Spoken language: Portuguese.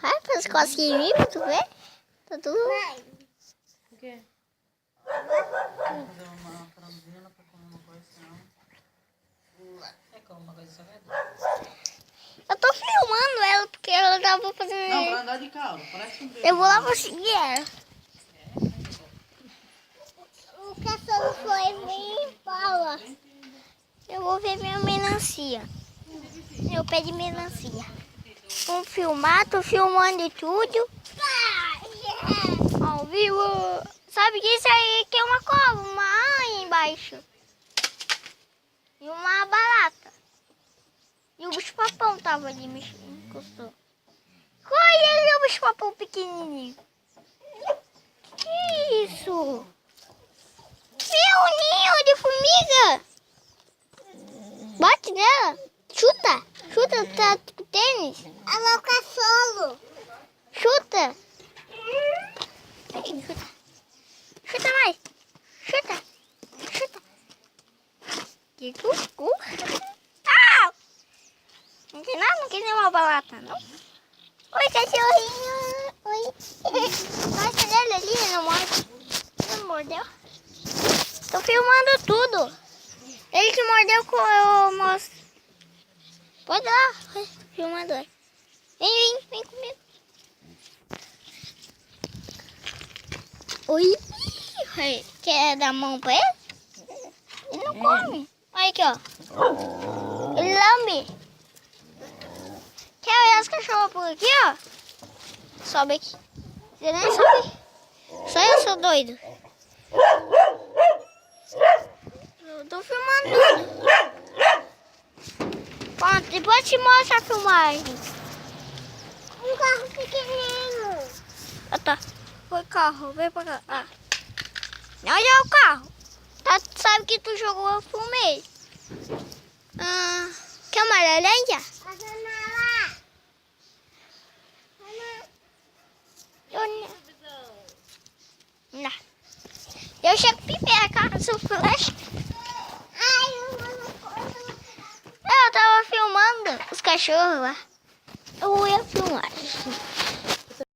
Vai fazer cosquinha em mim pra tu ver? Tá tudo... O quê? Fazer uma franzina pra comer uma coisa, senão... É como uma coisa salgada? Eu tô filmando ela porque ela tava fazendo... Não, pra andar de carro, parece um bebê. Eu vou lá pra seguir ela. O cachorro foi vir Paula. Eu vou ver minha melancia. Meu pé de melancia. Vamos filmar, tô filmando tudo. Ao vivo. Sabe que isso aí que é uma cobra, uma aranha embaixo. E uma barata. E o bicho-papão tava ali, me encostou. Olha ali o bicho-papão pequenininho. Que isso? Meu ninho de formiga. Bate nela. Chuta. Chuta, tá com tênis. Ela é o cachorro. Chuta. Chuta. Chuta mais. Chuta. Chuta. Que cucu. Ah! Não tem nada, não quer nem uma balata, não? Oi, cachorrinho. Oi. Nossa, dele ali, não morde. Não mordeu. Tô filmando tudo. Ele que mordeu com eu mostro. Pode ir lá, filmando aí. Vem comigo. Oi. Quer dar a mão pra ele? Ele não come. Olha aqui, ó. Ele lambe. Quer olhar os cachorros por aqui, ó? Sobe aqui. Você nem sobe. Só eu sou doido. Eu tô filmando tudo. Pronto, depois te mostro a filmagem. Um carro pequenininho. Ah, tá. Foi carro, vem pra cá. Ah. Onde é o carro? Tá, tu sabe que tu jogou, eu filmei. Quer uma laranja? Não. Eu chego primeiro, cara, seu flash. Eu tava filmando os cachorros lá. Eu ia filmar.